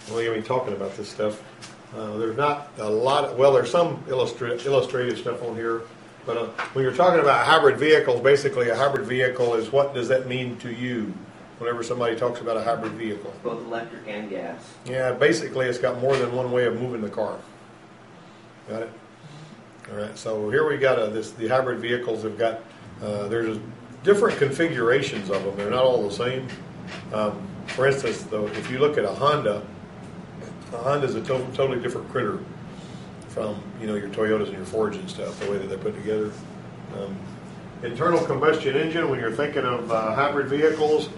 Well, you'll be talking about this stuff. There's not a lot of, well, there's some illustrated stuff on here, but when you're talking about hybrid vehicles, basically a hybrid vehicle is, what does that mean to you whenever somebody talks about a hybrid vehicle? Both electric and gas. Yeah, basically it's got more than one way of moving the car. Got it? All right, so here we got the hybrid vehicles have got, there's different configurations of them. They're not all the same. For instance, though, if you look at a Honda's a totally different critter from, your Toyotas and your Fords and stuff, the way that they're put together. Internal combustion engine, when you're thinking of hybrid vehicles,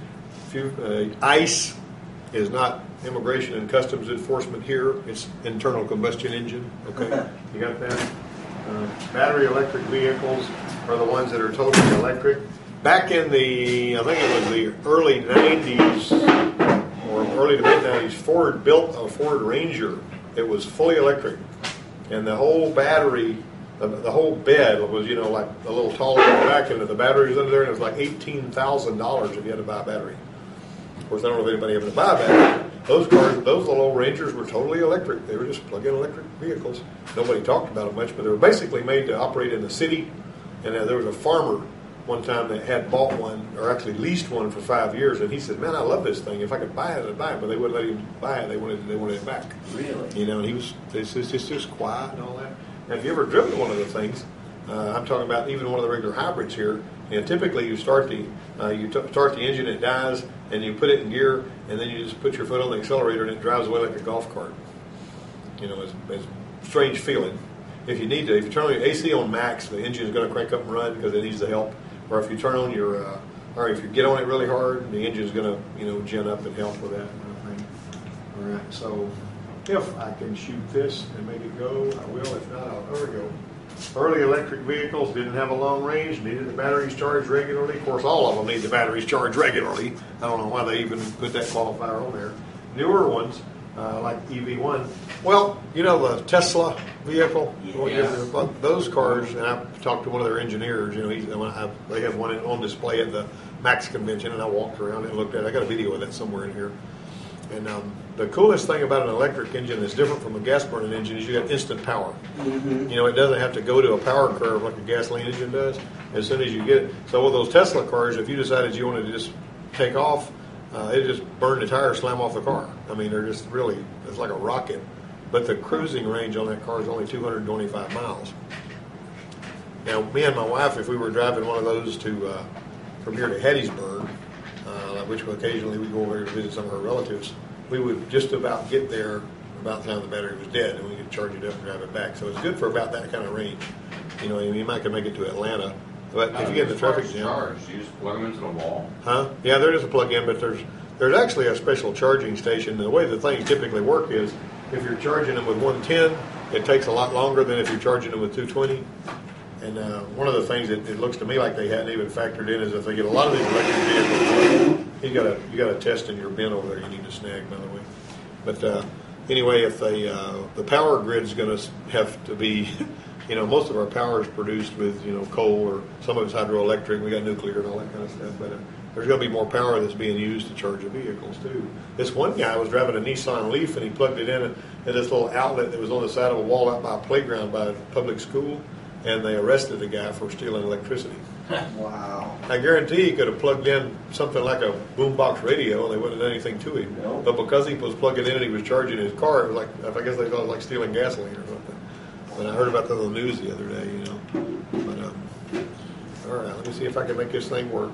ICE is not Immigration and Customs Enforcement here. It's internal combustion engine. Okay, you got that? Battery electric vehicles are the ones that are totally electric. Back in I think it was the early 90s or early to mid 90s, Ford built a Ford Ranger. It was fully electric, and the whole battery, the whole bed was, like a little taller in the back, and the battery was under there, and it was like $18,000 if you had to buy a battery. Of course, I don't know if anybody ever buy a battery. Those little old Rangers were totally electric. They were just plug-in electric vehicles. Nobody talked about them much, but they were basically made to operate in the city. And there was a farmer one time that had bought one, or actually leased one for 5 years, and he said, "Man, I love this thing. If I could buy it, I'd buy it." But they wouldn't let him buy it. They wanted it back. Really? And he was just quiet and all that. Now, if you ever driven one of the things, I'm talking about even one of the regular hybrids here. Typically you start the engine, it dies, and you put it in gear, and then you just put your foot on the accelerator, and it drives away like a golf cart. It's a strange feeling. If you turn your AC on max, the engine is going to crank up and run because it needs the help. Or if you turn on or if you get on it really hard, the engine is going to gin up and help with that kind of thing. All right, so if I can shoot this and make it go, I will. If not, there we go. Early electric vehicles didn't have a long range, needed the batteries charged regularly. Of course, all of them need the batteries charged regularly. I don't know why they even put that qualifier on there. Newer ones, like EV1. Well, the Tesla vehicle? Yes. Those cars, and I talked to one of their engineers, they have one on display at the MAX convention, and I walked around and looked at it. I got a video of that somewhere in here. And the coolest thing about an electric engine that's different from a gas-burning engine is you got instant power. Mm-hmm. It doesn't have to go to a power curve like a gasoline engine does as soon as you get it. So with those Tesla cars, if you decided you wanted to just take off, it just burn the tire, slam off the car. I mean, they're just really, it's like a rocket. But the cruising range on that car is only 225 miles. Now, me and my wife, if we were driving one of those from here to Hattiesburg, which occasionally we go over to visit some of her relatives, we would just about get there about the time the battery was dead, and we could charge it up and drive it back. So it's good for about that kind of range. You might can make it to Atlanta, but if you get in the traffic jam, you just plug them into the wall. Huh? Yeah, there is a plug-in, but there's actually a special charging station. The way the things typically work is, if you're charging them with 110, it takes a lot longer than if you're charging them with 220. And one of the things that it looks to me like they hadn't even factored in is if they get a lot of these electric vehicles, you got a test in your bin over there you need to snag, by the way. But anyway, if the power grid is going to have to be, most of our power is produced with coal, or some of it's hydroelectric. We got nuclear and all that kind of stuff. But there's going to be more power that's being used to charge the vehicles too. This one guy was driving a Nissan Leaf, and he plugged it in at this little outlet that was on the side of a wall out by a playground by a public school. And they arrested the guy for stealing electricity. Wow. I guarantee he could have plugged in something like a boombox radio and they wouldn't have done anything to him. Nope. But because he was plugging in and he was charging his car, it was like, I guess they thought it was like stealing gasoline or something. But I heard about that on the news the other day, But, all right, let me see if I can make this thing work.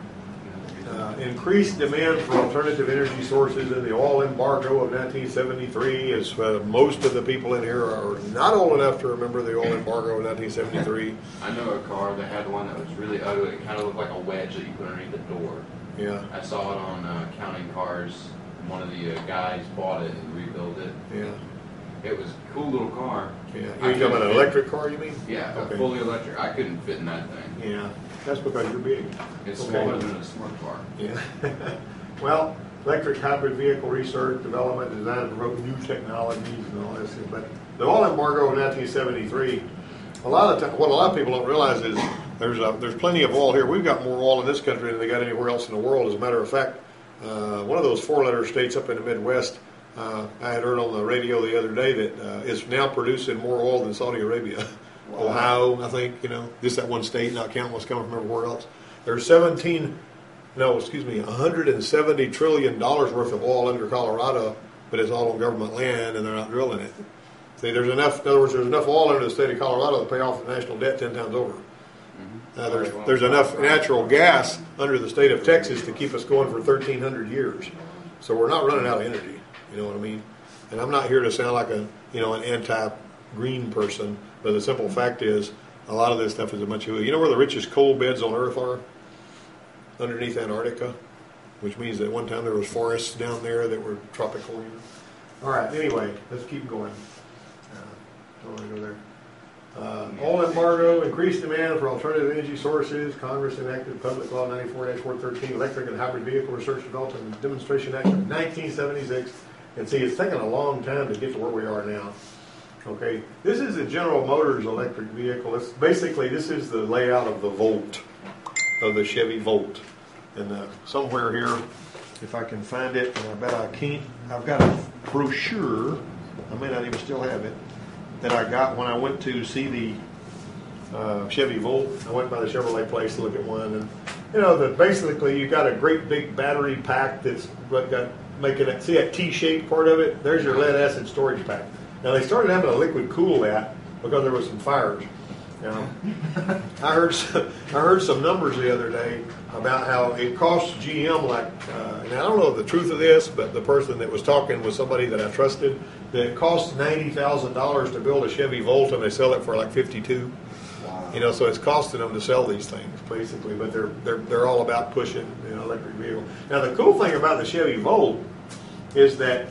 Increased demand for alternative energy sources in the oil embargo of 1973, as most of the people in here are not old enough to remember the oil embargo of 1973. I know a car that had one that was really ugly. It kind of looked like a wedge that you put underneath the door. Yeah. I saw it on Counting Cars. One of the guys bought it and rebuilt it. Yeah. It was a cool little car. Yeah. You're talking about an electric car, you mean? Yeah, Okay. fully electric. I couldn't fit in that thing. Yeah. That's because you're big. It's Okay. smaller than a smart car. Yeah. Well, electric hybrid vehicle research, development, design, and promote new technologies and all this. But the oil embargo of 1973, what a lot of people don't realize is there's plenty of oil here. We've got more oil in this country than they got anywhere else in the world. As a matter of fact, one of those four-letter states up in the Midwest, I had heard on the radio the other day that it's now producing more oil than Saudi Arabia. Wow. Ohio, I think, just that one state, not counting what's coming from everywhere else. There's 170 trillion dollars worth of oil under Colorado, but it's all on government land and they're not drilling it. See, there's enough, in other words, there's enough oil under the state of Colorado to pay off the national debt 10 times over. There's enough natural gas under the state of Texas to keep us going for 1,300 years. So we're not running out of energy. You know what I mean? And I'm not here to sound like an anti-green person, but the simple fact is a lot of this stuff is a bunch of, you know where the richest coal beds on Earth are? Underneath Antarctica, which means that one time there was forests down there that were tropical. All right, anyway, let's keep going. Don't want to go there. Oil embargo, increased demand for alternative energy sources. Congress enacted Public Law 94-413, Electric and Hybrid Vehicle Research Development and Demonstration Act of 1976. And see, it's taken a long time to get to where we are now. Okay, this is a General Motors electric vehicle. It's basically, this is the layout of the Volt, of the Chevy Volt. And somewhere here, if I can find it, and I bet I can't, I've got a brochure, I may not even still have it, that I got when I went to see the Chevy Volt. I went by the Chevrolet place to look at one, and basically you got a great big battery pack that's got making it. See that T-shaped part of it? There's your lead acid storage pack. Now they started having a liquid cool that because there was some fires. I heard some numbers the other day about how it costs GM and I don't know the truth of this, but the person that was talking was somebody that I trusted. That it costs $90,000 to build a Chevy Volt, and they sell it for like $52,000. Wow. So it's costing them to sell these things basically, but they're all about pushing electric vehicle. Now the cool thing about the Chevy Volt is that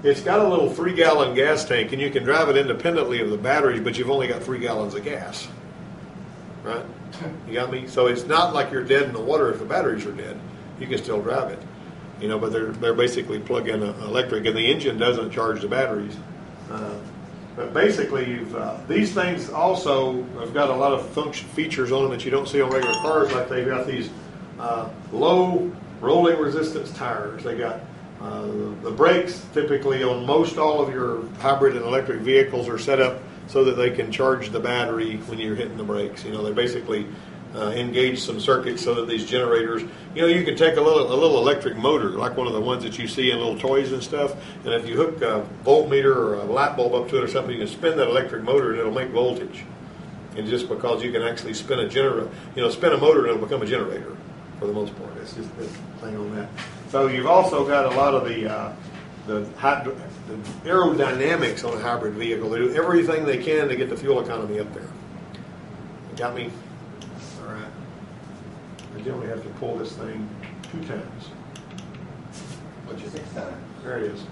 it's got a little 3-gallon gas tank, and you can drive it independently of the batteries, but you've only got 3 gallons of gas. Right? You got me? So it's not like you're dead in the water if the batteries are dead. You can still drive it. But they're basically plug-in electric, and the engine doesn't charge the batteries. But basically, these things also have got a lot of features on them that you don't see on regular cars. Like they've got these low rolling resistance tires. They got the brakes. Typically, on most all of your hybrid and electric vehicles are set up so that they can charge the battery when you're hitting the brakes. They basically engage some circuits so that these generators, you can take a little electric motor, like one of the ones that you see in little toys and stuff, and if you hook a voltmeter or a light bulb up to it or something, you can spin that electric motor and it'll make voltage. And just because you can actually spin a generator, spin a motor and it'll become a generator for the most part. That's just the thing on that. So you've also got a lot of the aerodynamics on a hybrid vehicle. They do everything they can to get the fuel economy up there. Got me? All right. I generally have to pull this thing 2 times. What's your 6 times? There it is.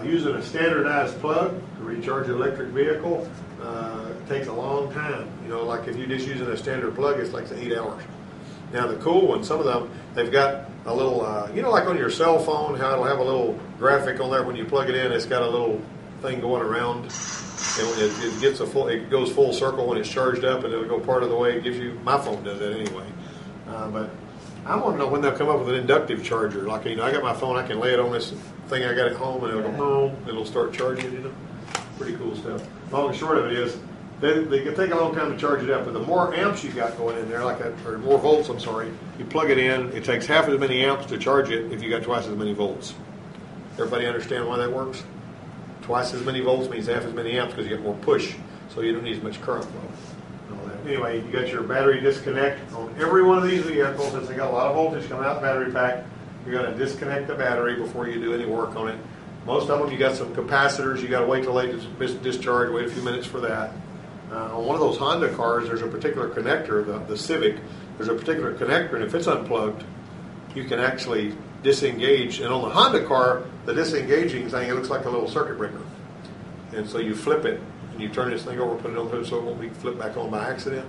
Using a standardized plug to recharge an electric vehicle takes a long time. Like if you're just using a standard plug, it's like 8 hours. Now the cool one, some of them, they've got a little, like on your cell phone, how it'll have a little graphic on there when you plug it in. It's got a little thing going around, and it goes full circle when it's charged up, and it'll go part of the way. It gives you. My phone does that anyway. But I want to know when they'll come up with an inductive charger. Like I got my phone, I can lay it on this thing I got at home, and it'll go boom, it'll start charging. Pretty cool stuff. Long and short of it is, they can take a long time to charge it up, but the more amps you got going in there, or more volts, you plug it in, it takes half as many amps to charge it if you got twice as many volts. Everybody understand why that works? Twice as many volts means half as many amps because you get more push, so you don't need as much current flow. Anyway, you got your battery disconnect on every one of these vehicles. Since they got a lot of voltage coming out of the battery pack, you're going to disconnect the battery before you do any work on it. Most of them, you got some capacitors. You got to wait till they discharge, wait a few minutes for that. On one of those Honda cars, there's a particular connector, the Civic, there's a particular connector, and if it's unplugged, you can actually disengage. And on the Honda car, the disengaging thing, it looks like a little circuit breaker. And so you flip it, and you turn this thing over, put it on the hood so it won't be flipped back on by accident.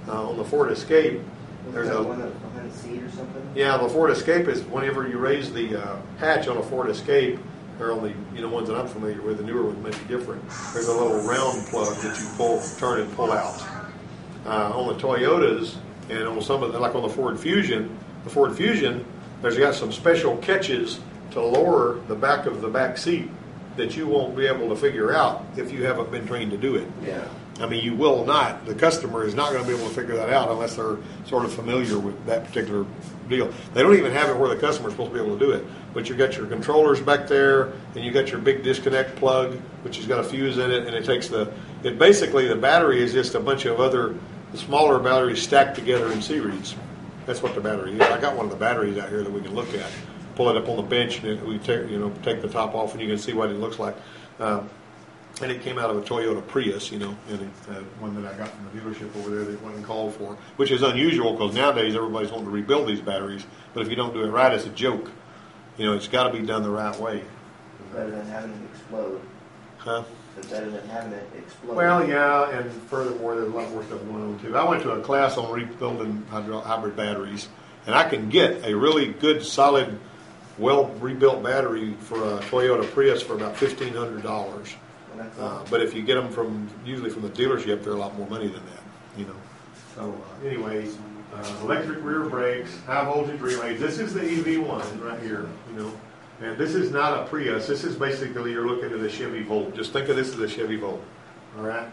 On the Ford Escape, there's one behind the seat or something? Yeah, the Ford Escape is whenever you raise the hatch on a Ford Escape, or on the ones that I'm familiar with, the newer ones may be different. There's a little round plug that you turn and pull out. On the Toyotas and on some of like on the Ford Fusion, there's got some special catches to lower the back of the back seat that you won't be able to figure out if you haven't been trained to do it. Yeah. I mean, you will not. The customer is not going to be able to figure that out unless they're sort of familiar with that particular deal. They don't even have it where the customer's supposed to be able to do it. But you got your controllers back there, and you got your big disconnect plug, which has got a fuse in it, and it takes basically the battery is just a bunch of other smaller batteries stacked together in series. That's what the battery is. I got one of the batteries out here that we can look at. Pull it up on the bench, and we take the top off, and you can see what it looks like. And it came out of a Toyota Prius, and one that I got from the dealership over there that wasn't called for, which is unusual because nowadays everybody's wanting to rebuild these batteries. But if you don't do it right, it's a joke. It's got to be done the right way. Better than having it explode. Huh? It's better than having it explode. Well, yeah, and furthermore, there's a lot more stuff going on too. I went to a class on rebuilding hybrid batteries, and I can get a really good, solid, well rebuilt battery for a Toyota Prius for about $1,500. But if you get them usually from the dealership, they're a lot more money than that. So, anyways, electric rear brakes, high voltage relays. This is the EV1 right here. And this is not a Prius. This is basically you're looking at a Chevy Volt. Just think of this as a Chevy Volt. All right.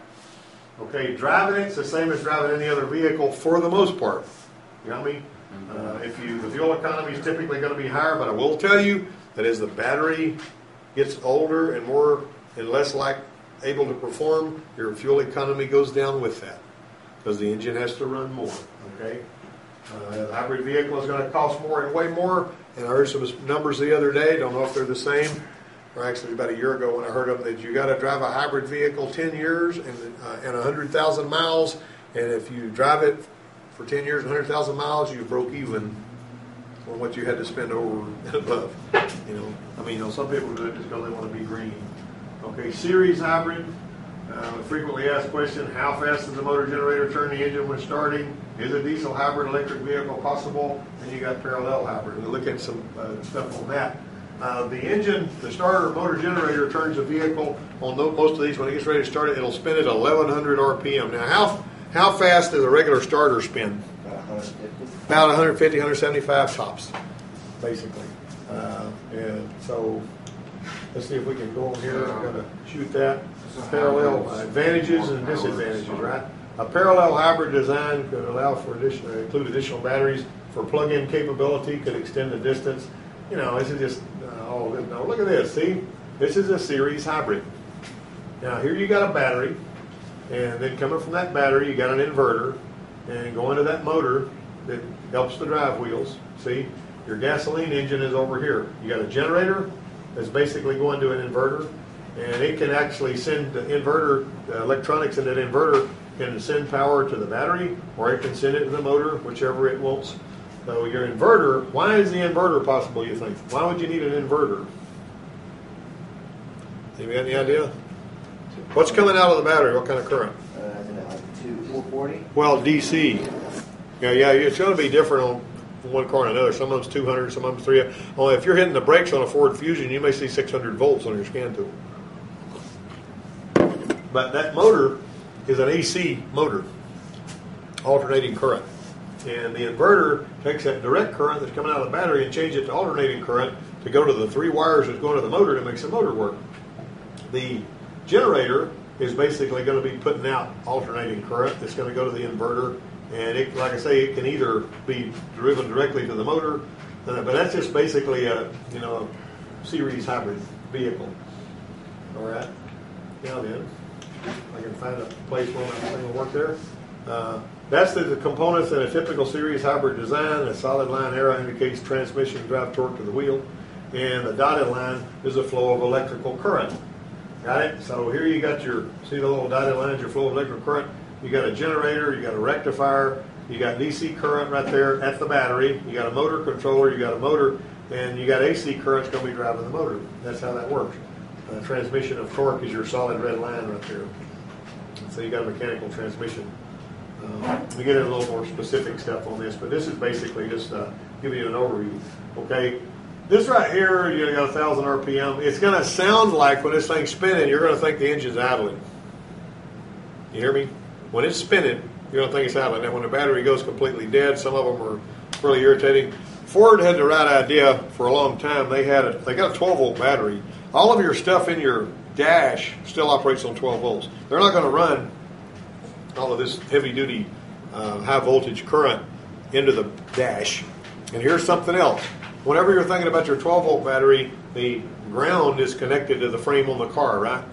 Okay, driving it's the same as driving any other vehicle for the most part. You got me? The fuel economy is typically going to be higher, but I will tell you that as the battery gets older and less able to perform, your fuel economy goes down with that because the engine has to run more. Okay, the hybrid vehicle is going to cost more and way more. And I heard some numbers the other day. Don't know if they're the same, or actually about a year ago when I heard them that you got to drive a hybrid vehicle 10 years and 100,000 miles, and if you drive it for 10 years and 100,000 miles, you broke even on what you had to spend over and above. Some people do it just because they want to be green. Okay, series hybrid. Frequently asked question, how fast does the motor generator turn the engine when starting? Is a diesel hybrid electric vehicle possible? And you got parallel hybrid. We'll look at some stuff on that. The engine, the starter motor generator turns the vehicle on most of these. When it gets ready to start it, it'll spin at 1,100 RPM. Now, how fast does a regular starter spin? About 150, 175 tops, basically. And so let's see if we can go on here. I'm going to shoot that. Parallel advantages and disadvantages, right? A parallel hybrid design could allow for include additional batteries for plug-in capability, could extend the distance. This is just, no, look at this. See, this is a series hybrid. Now, here you got a battery, and then coming from that battery, you got an inverter, and going to that motor that helps the drive wheels. See, your gasoline engine is over here. You got a generator that's basically going to an inverter, and it can actually send the inverter, the electronics in that inverter can send power to the battery, or it can send it to the motor, whichever it wants. So your inverter, why is the inverter possible, you think? Why would you need an inverter? You got any idea? What's coming out of the battery? What kind of current? Like 440? Well, DC. Yeah, it's going to be different on one car and another. Some of them's 200, some of them's 300. Only if you're hitting the brakes on a Ford Fusion, you may see 600 volts on your scan tool. But that motor is an AC motor, alternating current. And the inverter takes that direct current that's coming out of the battery and changes it to alternating current to go to the 3 wires that's going to the motor that makes the motor work. The generator is basically going to be putting out alternating current that's going to go to the inverter. And it, like I say, it can either be driven directly to the motor, but that's just basically a series hybrid vehicle. All right. Now then, I can find a place where my thing will work there. That's the components in a typical series hybrid design. A solid line arrow indicates transmission drive torque to the wheel, and the dotted line is a flow of electrical current. Got it? So here you got see the little dotted lines, your flow of electrical current. You got a generator, you got a rectifier, you got DC current right there at the battery, you got a motor controller, you got a motor, and you got AC current's going to be driving the motor. That's how that works. Transmission of torque is your solid red line right there. So you got a mechanical transmission. We get into a little more specific stuff on this, but this is basically just giving you an overview. Okay, this right here, you got 1,000 RPM. It's going to sound like when this thing's spinning, you're going to think the engine's idling. You hear me? When it's spinning, you're going to think it's idling. And when the battery goes completely dead, some of them are really irritating. Ford had the right idea for a long time. They got a 12-volt battery, all of your stuff in your dash still operates on 12 volts. They're not going to run all of this heavy-duty, high-voltage current into the dash. And here's something else. Whenever you're thinking about your 12-volt battery, the ground is connected to the frame on the car, right?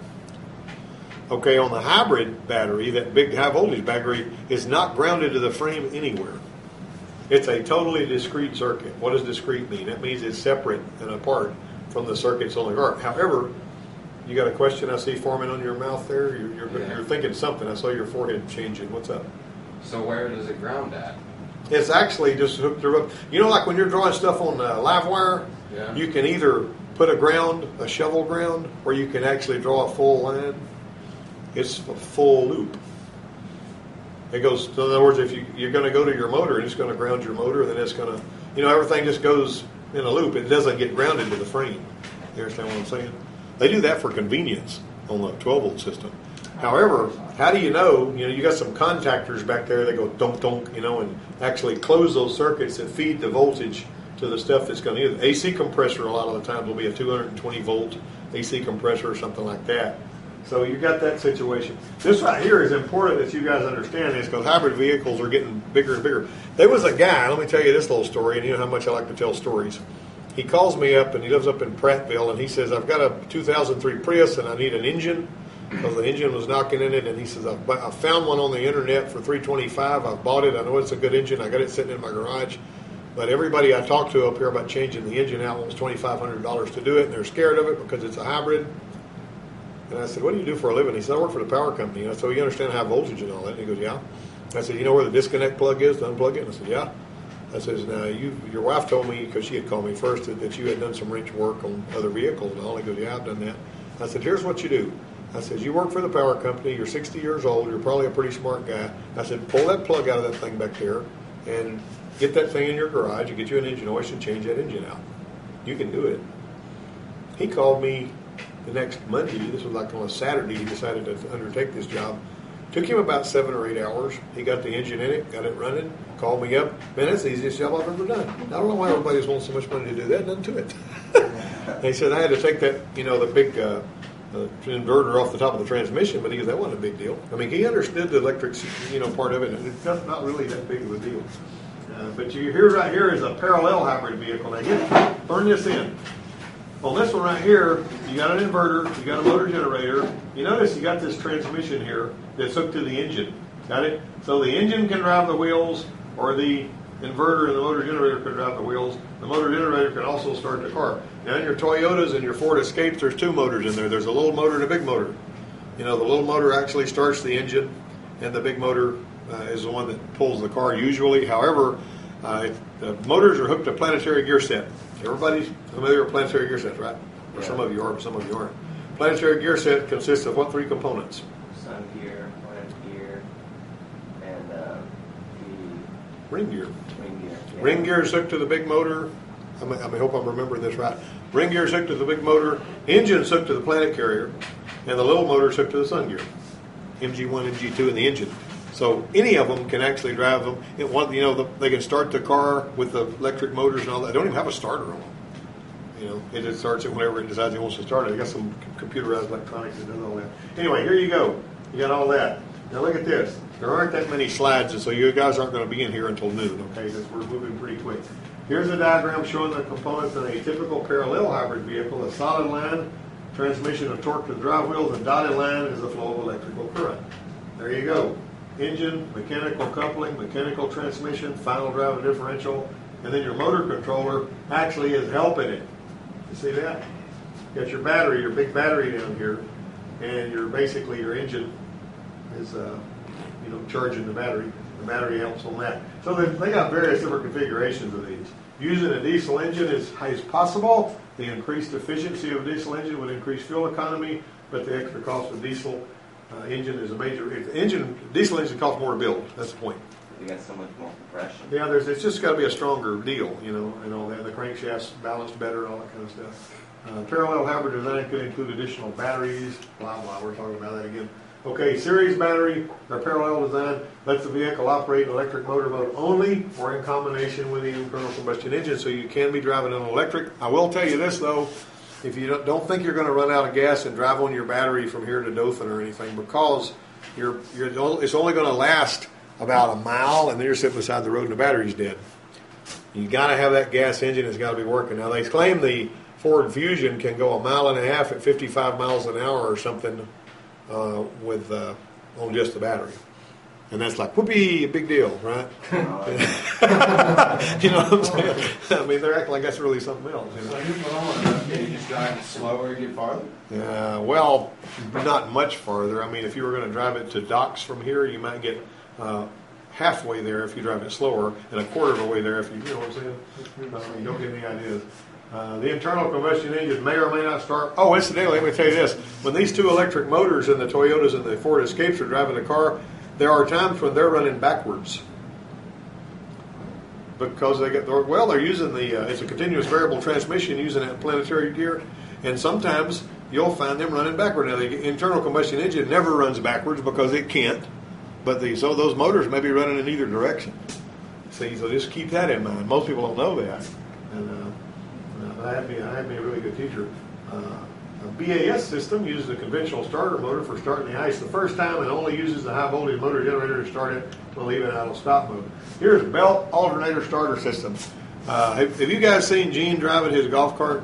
Okay, on the hybrid battery, that big high-voltage battery is not grounded to the frame anywhere. It's a totally discrete circuit. What does discrete mean? That means it's separate and apart from the circuits on the car. However, you got a question I see forming on your mouth there? You're thinking something. I saw your forehead changing. What's up? So where does it ground at? It's actually just hooked up. You know, like when you're drawing stuff on live wire, Yeah. you can either put a shovel ground, or you can actually draw a full line. It's a full loop. It goes, in other words, if you're going to go to your motor and it's going to ground your motor, then it's going to, everything just goes in a loop. It doesn't get grounded to the frame. You understand what I'm saying? They do that for convenience on the 12-volt system. However, how do you know? You got some contactors back there that go dunk dunk, and actually close those circuits that feed the voltage to the stuff that's going to use. AC compressor a lot of the times will be a 220 volt AC compressor or something like that. So you got that situation. This right here is important that you guys understand this, because hybrid vehicles are getting bigger and bigger. There was a guy, let me tell you this little story, and you know how much I like to tell stories. He calls me up, and he lives up in Prattville, and he says, I've got a 2003 Prius, and I need an engine, because the engine was knocking in it, and he says, I found one on the internet for $325. I've bought it. I know it's a good engine. I got it sitting in my garage. But everybody I talked to up here about changing the engine out wants $2,500 to do it, and they're scared of it because it's a hybrid. And I said, what do you do for a living? He said, I work for the power company. And I said, so you understand high voltage and all that? And he goes, yeah. I said, you know where the disconnect plug is to unplug it? And I said, yeah. I said, now your wife told me, because she had called me first, that you had done some wrench work on other vehicles and all. He goes, yeah, I've done that. I said, here's what you do. I said, you work for the power company. You're 60 years old. You're probably a pretty smart guy. I said, pull that plug out of that thing back there and get that thing in your garage and get you an engine hoist and change that engine out. You can do it. He called me the next Monday. This was like on a Saturday. He decided to undertake this job. Took him about 7 or 8 hours. He got the engine in it, got it running, called me up. Man, that's the easiest job I've ever done. I don't know why everybody wants so much money to do that. Nothing to it. And he said, I had to take that, the big inverter off the top of the transmission, but he goes, that wasn't a big deal. I mean, he understood the electric, part of it, and it's not really that big of a deal. But right here is a parallel hybrid vehicle. Now, burn this in. On this one right here, you got an inverter, you got a motor generator. You notice you got this transmission here that's hooked to the engine. Got it? So the engine can drive the wheels, or the inverter and the motor generator can drive the wheels. The motor generator can also start the car. Now in your Toyotas and your Ford Escapes, there's 2 motors in there. There's a little motor and a big motor. The little motor actually starts the engine, and the big motor is the one that pulls the car usually. However, the motors are hooked to planetary gear set. Everybody's familiar with planetary gear sets, right? Or Yeah. some of you are, but some of you aren't. Planetary gear set consists of what 3 components? Sun gear, planet gear, and the Ring gear. ring gear. Yeah. Ring gear is hooked to the big motor. I hope I'm remembering this right. Ring gear is hooked to the big motor. Engine is hooked to the planet carrier. And the little motor is hooked to the sun gear. MG1, MG2, and the engine. So any of them can actually drive them. They can start the car with the electric motors and all that. They don't even have a starter on them. It just starts it whenever it decides it wants to start it. They got some computerized electronics that does all that. Anyway, here you go. You got all that. Now look at this. There aren't that many slides, and so you guys aren't going to be in here until noon, okay? Because we're moving pretty quick. Here's a diagram showing the components in a typical parallel hybrid vehicle. A solid line, transmission of torque to the drive wheels, and dotted line is the flow of electrical current. There you go. Engine, mechanical coupling, mechanical transmission, final drive and differential, and then your motor controller actually is helping it. You see that? You got your battery, your big battery down here, and your engine is charging the battery. The battery helps on that. So they got various different configurations of these. Using a diesel engine as high as possible. The increased efficiency of a diesel engine would increase fuel economy, but the extra cost of diesel engine is a major. Diesel engine costs more to build. That's the point. You got so much more compression. Yeah, it's just got to be a stronger deal, and all that. The crankshaft's balanced better, all that kind of stuff. Parallel hybrid design could include additional batteries. Blah blah. We're talking about that again. Okay, series battery or parallel design lets the vehicle operate in electric motor mode only, or in combination with the internal combustion engine. So you can be driving an electric. I will tell you this though. if you don't think you're going to run out of gas and drive on your battery from here to Dothan or anything, because it's only going to last about a mile, and then you're sitting beside the road and the battery's dead. You got to have that gas engine. It's got to be working. Now they claim the Ford Fusion can go 1.5 miles at 55 miles an hour or something with on just the battery. And that's like, whoopee, a big deal, right? You know what I'm saying? I mean, they're acting like that's really something else. You know? So you put on, can you just drive it slower to get farther? Well, not much farther. I mean, if you were going to drive it to docks from here, you might get halfway there if you drive it slower, and a quarter of the way there if you know what I'm saying? You don't get any ideas. The internal combustion engine may or may not start. Oh, incidentally, let me tell you this. When these two electric motors in the Toyotas and the Ford Escapes are driving the car, there are times when they're running backwards. Because they're using it's a continuous variable transmission using that planetary gear, and sometimes you'll find them running backward. Now, the internal combustion engine never runs backwards because it can't, but so those motors may be running in either direction. See, so just keep that in mind. Most people don't know that, and I had me a really good teacher. A BAS system uses a conventional starter motor for starting the ice the first time and only uses the high voltage motor generator to start it when leaving idle stop mode. Here's a belt alternator starter system. Have you guys seen Gene driving his golf cart?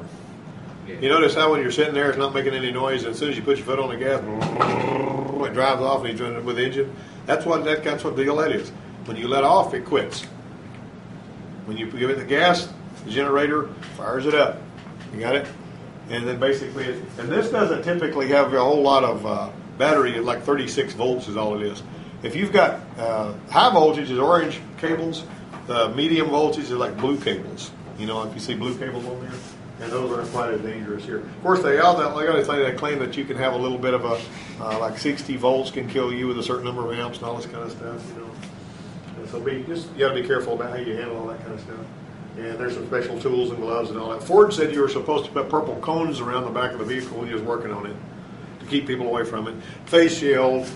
Yeah. You notice how when you're sitting there it's not making any noise, and as soon as you put your foot on the gas, it drives off and he's running with the engine? That's what deal that is. When you let off, it quits. When you give it the gas, the generator fires it up. You got it? And then basically, and this doesn't typically have a whole lot of battery, like 36 volts is all it is. If you've got high voltage is orange cables, the medium voltage is like blue cables. You know, if you see blue cables on there, and those aren't quite as dangerous here. Of course, they claim that you can have a little bit of a, like 60 volts can kill you with a certain number of amps and all this kind of stuff, you know. And so you got to be careful about how you handle all that kind of stuff. And there's some special tools and gloves and all that. Ford said you were supposed to put purple cones around the back of the vehicle when you was working on it to keep people away from it. Face shield,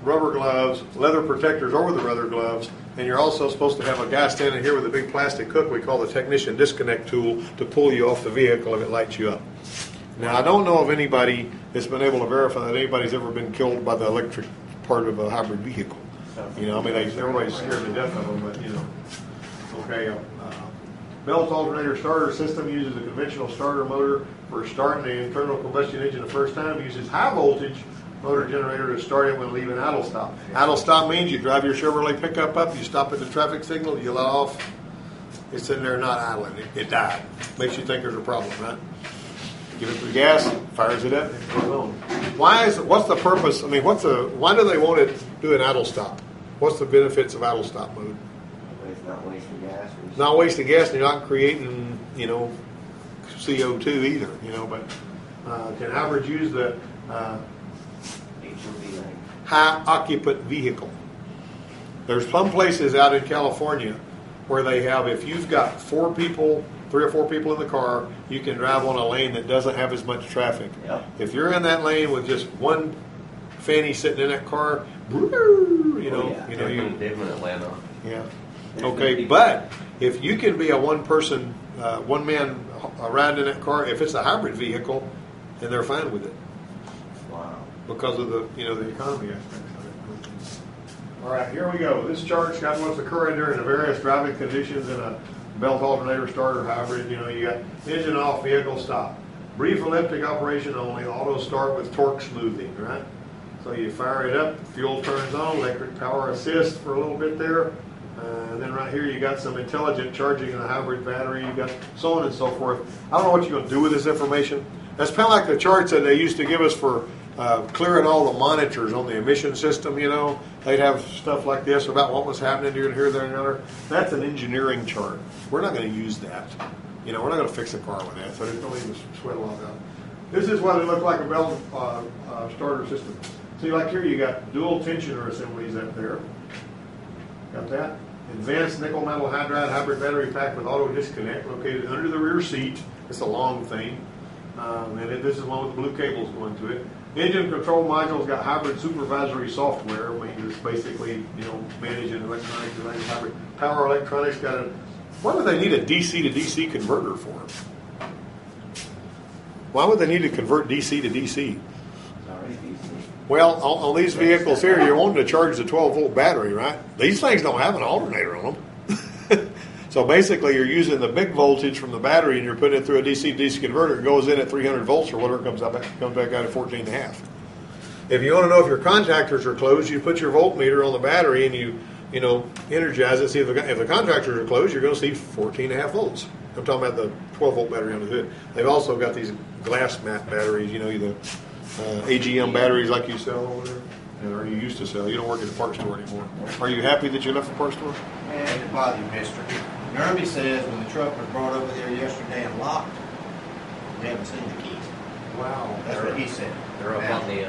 rubber gloves, leather protectors over the leather gloves, and you're also supposed to have a guy standing here with a big plastic hook we call the technician disconnect tool to pull you off the vehicle if it lights you up. Now, I don't know of anybody that's been able to verify that anybody's ever been killed by the electric part of a hybrid vehicle. You know, I mean, everybody's scared to death of them, but, you know. Okay, Bell's alternator starter system uses a conventional starter motor for starting the internal combustion engine the first time. It uses high voltage motor generator to start it when leaving idle stop. Idle stop means you drive your Chevrolet pickup up, you stop at the traffic signal, you let off. It's sitting there not idling. It died. Makes you think there's a problem, right? Give it the gas, fires it up, and it goes on. What's the purpose? I mean, why do they want to do an idle stop? What's the benefits of idle stop mode? It's not wasting gas. It's not wasting gas, and you're not creating, you know, CO2 either, you know. But can hybrids use the high occupant vehicle? There's some places out in California where they have, if you've got 3 or 4 people in the car, you can drive on a lane that doesn't have as much traffic. Yep. If you're in that lane with just one fanny sitting in that car, you know, They have in Atlanta. yeah. Okay, but if you can be a one-person, one-man ride in that car, if it's a hybrid vehicle, then they're fine with it. Wow. Because of the economy aspects of it. All right, here we go. This chart's got what's occurring during the various driving conditions in a belt alternator starter hybrid. You know, you got engine off, vehicle stop. Brief elliptic operation only, auto start with torque smoothing, right? So you fire it up, fuel turns on, electric power assist for a little bit there. And then right here you got some intelligent charging in a hybrid battery. You got so on and so forth. I don't know what you're going to do with this information. That's kind of like the charts that they used to give us for clearing all the monitors on the emission system, you know. They'd have stuff like this about what was happening here, there, and there. That's an engineering chart. We're not going to use that. You know, we're not going to fix a car with that, so there's no need to sweat a lot out. This is what it looked like a belt starter system. See, like here you got dual tensioner assemblies up there. Got that? Advanced nickel metal hydride hybrid battery pack with auto disconnect located under the rear seat. It's a long thing. And this is one with the blue cables going to it. Engine control module's got hybrid supervisory software. I mean, it's basically, you know, managing electronics and hybrid. Power electronics got what do they need a DC to DC converter for? Why would they need to convert DC to DC? It's already DC. Well, on these vehicles here, you're wanting to charge the 12-volt battery, right? These things don't have an alternator on them. So basically, you're using the big voltage from the battery and you're putting it through a DC to DC converter. It goes in at 300 volts or whatever, comes back out at 14.5. If you want to know if your contactors are closed, you put your voltmeter on the battery and you energize it. See if the contactors are closed, you're going to see 14.5 volts. I'm talking about the 12-volt battery on the hood. They've also got these glass mat batteries, the AGM batteries like you sell over there, or you used to sell. You don't work at the parts store anymore. Are you happy that you left the parts store? Man, it bothered me, mister. Nerby says when the truck was brought over there yesterday and locked, we haven't seen the keys. Wow. That's what he said. They're up on the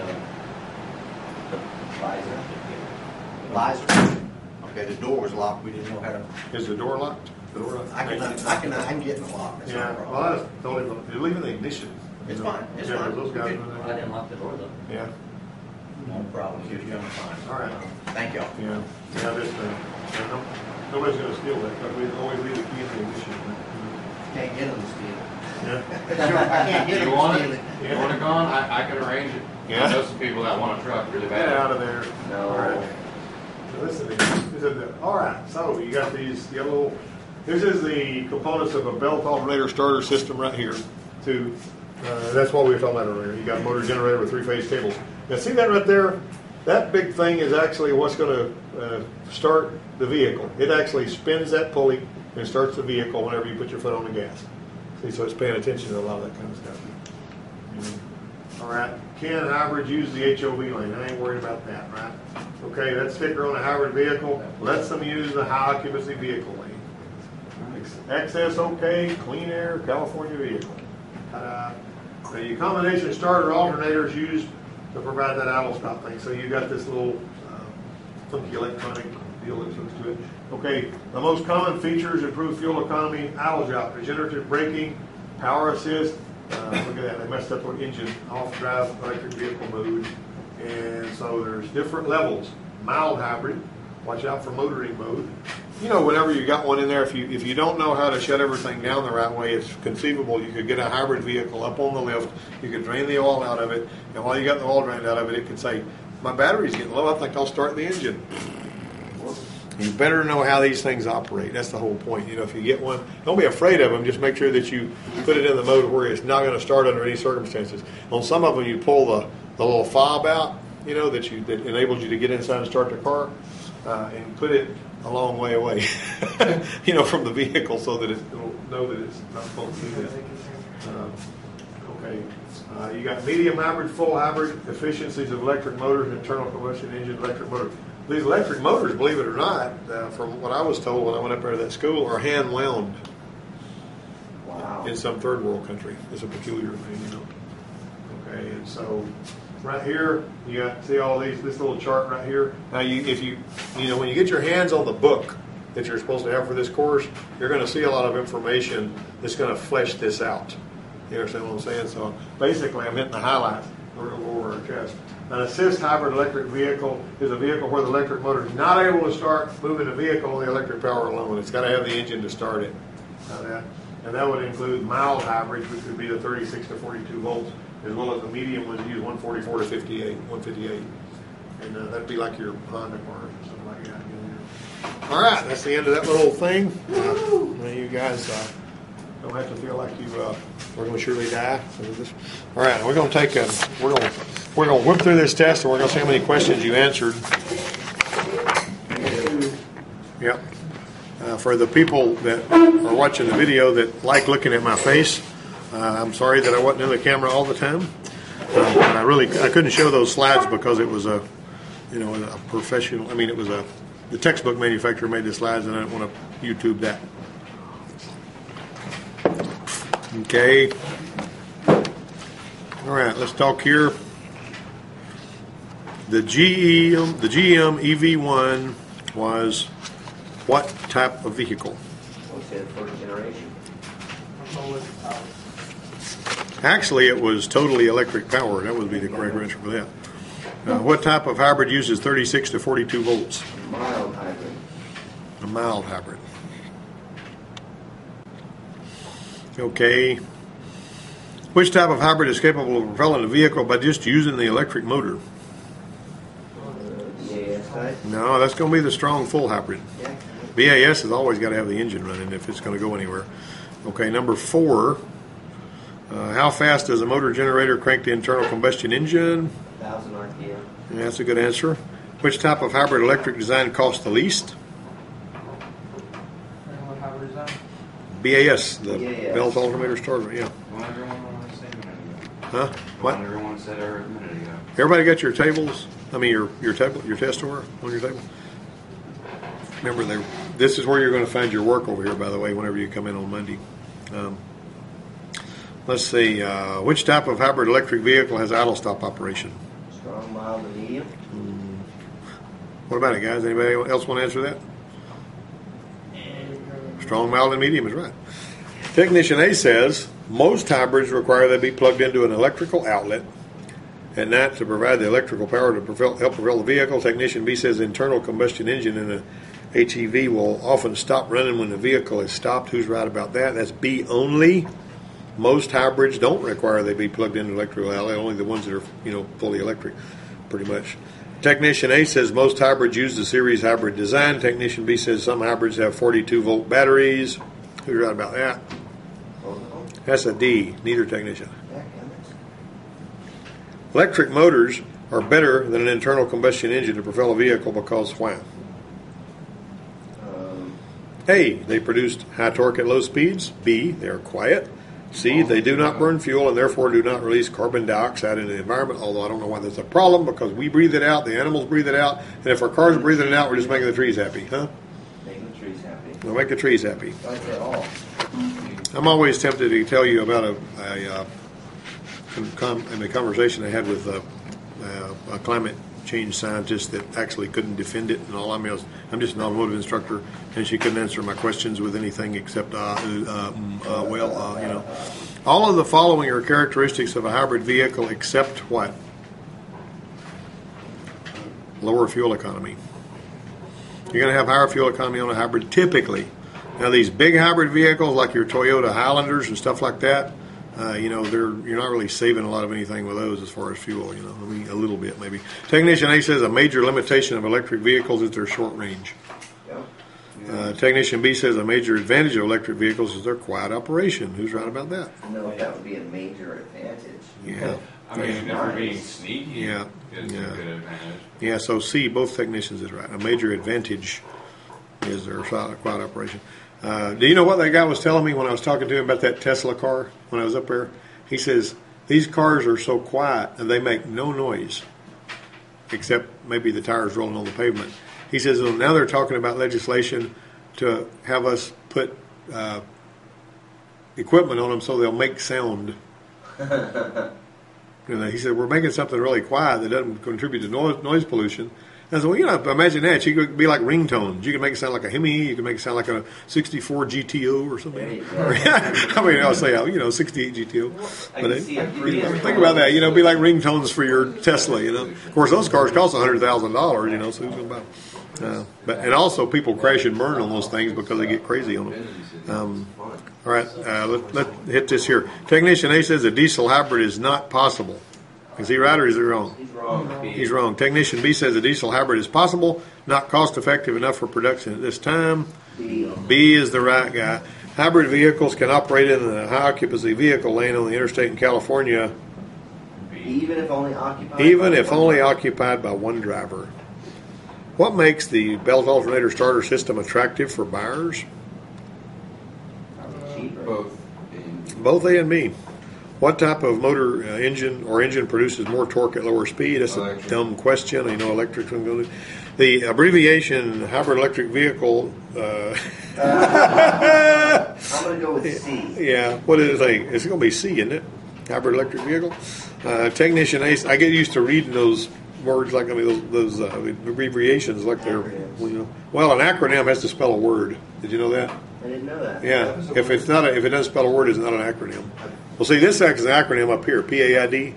visor. Visor. Okay, the door was locked. We didn't know how to. Is the door locked? The door locked? I can get in the lock. That's not a problem. Well, I just told him you're leaving the ignition. It's fine. It's Yeah, fine. those guys. I didn't lock the door though. Yeah. No problem. You're doing fine. All right. Thank y'all. Yeah. Nobody's going to steal that, but we always leave the key in the ignition. Can't get them to steal it. Yeah. Sure, I can't get them You to want steal it? it. You want it gone? I can arrange it. Yeah. I know some people that want a truck really Get bad. out of there. No. All right. So listen, all right. So you got these yellow. This is the components of a belt alternator starter system right here. That's what we were talking about earlier. You got a motor generator with 3-phase cables. Now see that right there? That big thing is actually what's going to start the vehicle. It actually spins that pulley and starts the vehicle whenever you put your foot on the gas. See, so it's paying attention to a lot of that kind of stuff. All right. Can hybrids use the HOV lane? I ain't worried about that, right? Okay, that sticker on a hybrid vehicle lets them use the high occupancy vehicle lane. Access okay, clean air, California vehicle. The combination starter alternator is used to provide that idle stop thing. So you got this little funky electronic deal that hooks to it. Okay, the most common features: improved fuel economy, idle drop, regenerative braking, power assist. Look at that, they messed up our engine, off-drive electric vehicle mode. And so there's different levels. Mild hybrid, watch out for motoring mode. Whenever you got one in there, if you don't know how to shut everything down the right way, it's conceivable you could get a hybrid vehicle up on the lift, you could drain the oil out of it, and while you got the oil drained out of it, it could say, my battery's getting low, I think I'll start the engine. You better know how these things operate. That's the whole point. If you get one, don't be afraid of them. Just make sure that you put it in the mode where it's not going to start under any circumstances. On some of them, you pull the little fob out, that enables you to get inside and start the car, and put it a long way away, from the vehicle, so that it'll know that it's not supposed to do that. You got medium hybrid, full hybrid, efficiencies of electric motors, internal combustion engine, electric motor. These electric motors, believe it or not, from what I was told when I went up there to that school, are hand wound. Wow. In some third world country. It's a peculiar thing, Okay, and so right here, you got, see all this little chart right here. Now, when you get your hands on the book that you're supposed to have for this course, you're going to see a lot of information that's going to flesh this out. You understand what I'm saying? So basically, I'm hitting the highlights over our chest. An assist hybrid electric vehicle is a vehicle where the electric motor is not able to start moving the vehicle on the electric power alone. It's got to have the engine to start it. And that would include mild hybrids, which would be the 36 to 42 volts, as well as the medium ones use 144 to 158. And that'd be like your Honda car or something like that. All right, that's the end of that little thing. You guys don't have to feel like we're going to surely die. All right, we're going to take we're going to whip through this test, and we're going to see how many questions you answered. Yep. For the people that are watching the video that like looking at my face, I'm sorry that I wasn't in the camera all the time. And I couldn't show those slides because it was a professional. I mean, it was the textbook manufacturer made the slides, and I didn't want to YouTube that. Okay. All right, let's talk here. The GM EV1 was what type of vehicle? What's that, first generation? Actually, it was totally electric powered. That would be the correct answer for that. What type of hybrid uses 36 to 42 volts? Mild hybrid. A mild hybrid. Okay. Which type of hybrid is capable of propelling a vehicle by just using the electric motor? BAS type. No, that's going to be the strong full hybrid. Yeah. BAS has always got to have the engine running if it's going to go anywhere. Okay, number 4. How fast does a motor generator crank the internal combustion engine? 1,000 RPM. Yeah, that's a good answer. Which type of hybrid electric design costs the least? What hybrid is that? BAS, the BAS. belt alternator starter. Yeah. One everyone wanted to say a minute ago. Huh? What? One everyone said a minute ago. Everybody got your tables? I mean, your table, your test order on your table. Remember, this is where you're going to find your work over here. By the way, whenever you come in on Monday. Let's see. Which type of hybrid electric vehicle has idle stop operation? Strong, mild, and medium. What about it, guys? Anybody else want to answer that? Strong, mild, and medium is right. Technician A says most hybrids require they be plugged into an electrical outlet at night to provide the electrical power to help propel the vehicle. Technician B says internal combustion engine in a HEV will often stop running when the vehicle is stopped. Who's right about that? That's B only. Most hybrids don't require they be plugged into electrical outlet. Only the ones that are fully electric, pretty much. Technician A says most hybrids use the series hybrid design. Technician B says some hybrids have 42-volt batteries. Who's right about that? That's a D. Neither technician. Electric motors are better than an internal combustion engine to propel a vehicle because why? A. They produced high torque at low speeds. B. They are quiet. C. They do not burn fuel and therefore do not release carbon dioxide into the environment, although I don't know why that's a problem because we breathe it out, the animals breathe it out, and if our cars are breathing it out, we're just making the trees happy, huh? Making the trees happy. We'll make the trees happy. Like that all. I'm always tempted to tell you about in the conversation I had with a climate change scientist that actually couldn't defend it and all. I'm just an automotive instructor, and she couldn't answer my questions with anything except all of the following are characteristics of a hybrid vehicle except what? Lower fuel economy. You're going to have higher fuel economy on a hybrid typically. Now these big hybrid vehicles like your Toyota Highlanders and stuff like that, you're not really saving a lot of anything with those as far as fuel. I mean, a little bit maybe. Technician A says a major limitation of electric vehicles is their short range. Technician B says a major advantage of electric vehicles is their quiet operation. Who's right about that? No, that would be a major advantage. Yeah. I mean, if we're being sneaky, Yeah. it's a good advantage. Yeah. So C, both technicians is right. A major advantage is their quiet operation. Do you know what that guy was telling me when I was talking to him about that Tesla car when I was up there? He says, these cars are so quiet and they make no noise except maybe the tires rolling on the pavement. He says, well, now they're talking about legislation to have us put equipment on them so they'll make sound. He said, we're making something really quiet that doesn't contribute to noise pollution. And I said, well, imagine that. You could be like ringtones. You can make it sound like a Hemi. You can make it sound like a 64 GTO or something. I mean, I'll say, 68 GTO. But think about that. Be like ringtones for your Tesla. Of course, those cars cost $100,000. So who's going to buy them? And also people crash and burn on those things because they get crazy on them. All right, let's hit this here. Technician A says a diesel hybrid is not possible. Is he right or is he wrong? He's wrong. He's wrong. Technician B says a diesel hybrid is possible, not cost effective enough for production at this time. B is the right guy. Hybrid vehicles can operate in a high occupancy vehicle lane on the interstate in California, Even if only occupied by one driver. What makes the belt alternator starter system attractive for buyers? Cheaper. Both A and B. What type of motor engine produces more torque at lower speed? That's a dumb question. Electric. The abbreviation hybrid electric vehicle. I'm going to go with C. Yeah. What is it? It's going to be C, isn't it? Hybrid electric vehicle. Technician A. I get used to reading those words like those abbreviations like they're. Well, an acronym has to spell a word. Did you know that? I didn't know that. Yeah. If it doesn't spell a word, it's not an acronym. Well, see, this acts as an acronym up here. PAID,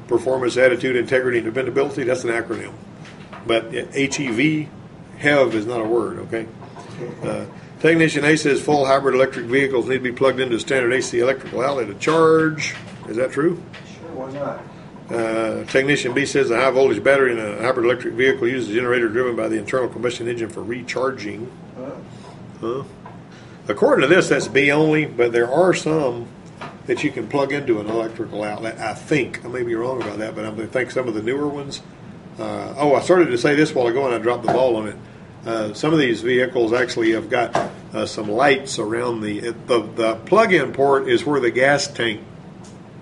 Performance, Attitude, Integrity, and Dependability. That's an acronym. But HEV is not a word, okay? Technician A says full hybrid electric vehicles need to be plugged into a standard AC electrical outlet to charge. Is that true? Sure, why not? Technician B says a high voltage battery in a hybrid electric vehicle uses a generator driven by the internal combustion engine for recharging. According to this, that's B only, but there are some that you can plug into an electrical outlet. I think I may be wrong about that, but I think some of the newer ones. I started to say this while ago and I dropped the ball on it. Some of these vehicles actually have got some lights around the plug-in port is where the gas tank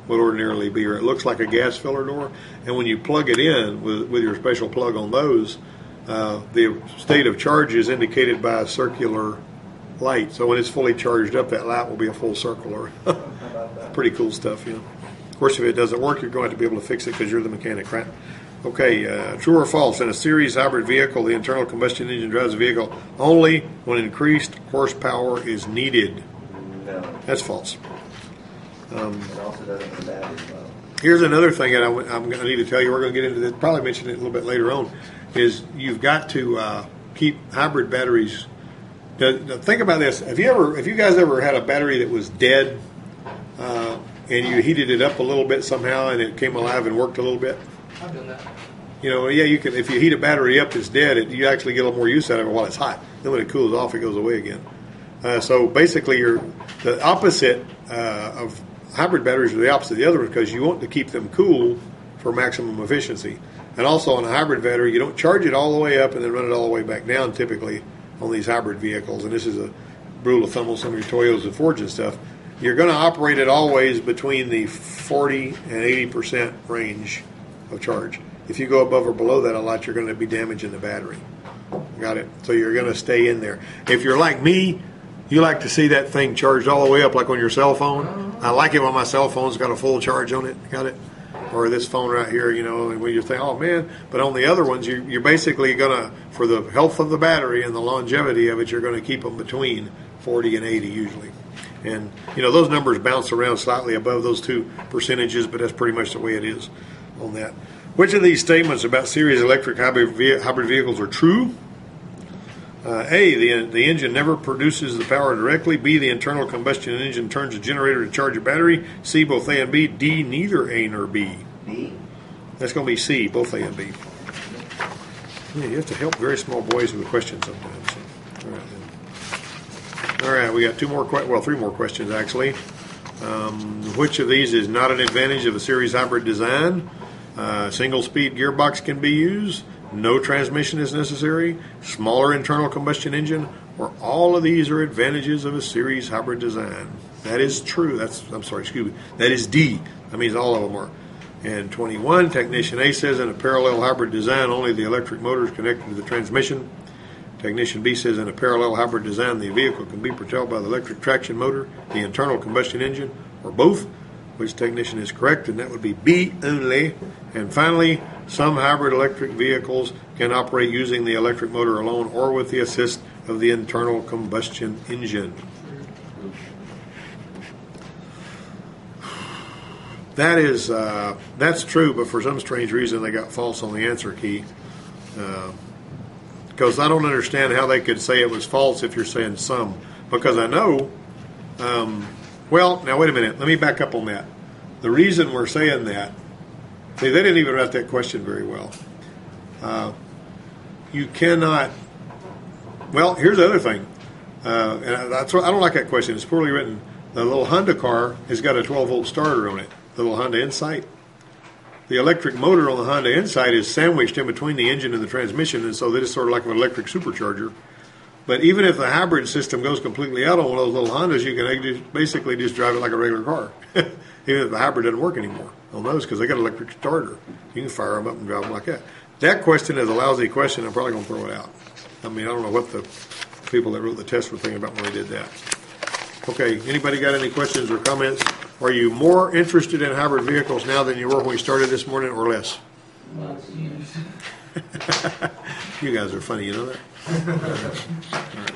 would ordinarily be, or it looks like a gas filler door. And when you plug it in with your special plug on those, the state of charge is indicated by a circular light. So when it's fully charged up, that light will be a full circle. Pretty cool stuff, you know. Of course, if it doesn't work, you're going to be able to fix it because you're the mechanic, right? Okay, true or false? In a series hybrid vehicle, the internal combustion engine drives the vehicle only when increased horsepower is needed. No. That's false. It also doesn't do that as well. Here's another thing that I'm going to need to tell you. We're going to get into this, probably mention it a little bit later on, is you've got to keep hybrid batteries. Think about this. Have you guys ever had a battery that was dead and you heated it up a little bit somehow and it came alive and worked a little bit? I've done that. You know, yeah, you can. If you heat a battery up that's dead, you actually get a little more use out of it while it's hot. Then when it cools off, it goes away again. So basically, the opposite of hybrid batteries are the opposite of the other ones because you want to keep them cool for maximum efficiency. And also on a hybrid battery, you don't charge it all the way up and then run it all the way back down typically on these hybrid vehicles. And this is a rule of thumb on some of your Toyotas and Fords and stuff. You're going to operate it always between the 40 and 80% range of charge. If you go above or below that a lot, you're going to be damaging the battery. Got it? So you're going to stay in there. If you're like me, you like to see that thing charged all the way up like on your cell phone. I like it when my cell phone's got a full charge on it. Got it? Or this phone right here, you know, when you think, oh man. But on the other ones, you're basically going to, for the health of the battery and the longevity of it, you're going to keep them between 40 and 80 usually. And, you know, those numbers bounce around slightly above those two percentages, but that's pretty much the way it is on that. Which of these statements about series electric hybrid vehicles are true? A, the engine never produces the power directly. B, the internal combustion engine turns a generator to charge a battery. C, both A and B. D, neither A nor B. B? That's going to be C, both A and B. Yeah, you have to help very small boys with a question sometimes. So. All right, we got three more questions actually. Which of these is not an advantage of a series hybrid design? Single-speed gearbox can be used. No transmission is necessary. Smaller internal combustion engine, or all of these are advantages of a series hybrid design. That is true. That is D. That means all of them are. And 21, Technician A says in a parallel hybrid design, only the electric motor is connected to the transmission. Technician B says in a parallel hybrid design, the vehicle can be propelled by the electric traction motor, the internal combustion engine, or both. Which technician is correct, and that would be B only. And finally, some hybrid electric vehicles can operate using the electric motor alone or with the assist of the internal combustion engine. That's true, but for some strange reason they got false on the answer key. Because I don't understand how they could say it was false if you're saying some. Because I know... Well, now wait a minute. Let me back up on that. The reason we're saying that, see, they didn't even write that question very well. You cannot. Well, here's the other thing, and I don't like that question. It's poorly written. The little Honda car has got a 12-volt starter on it. The little Honda Insight. The electric motor on the Honda Insight is sandwiched in between the engine and the transmission, and so that is sort of like an electric supercharger. But even if the hybrid system goes completely out on one of those little Hondas, you can basically just drive it like a regular car. Even if the hybrid doesn't work anymore on those because they got an electric starter. You can fire them up and drive them like that. That question is a lousy question. I'm probably going to throw it out. I mean, I don't know what the people that wrote the test were thinking about when they did that. Okay, anybody got any questions or comments? Are you more interested in hybrid vehicles now than you were when we started this morning or less? You guys are funny, you know that? All right.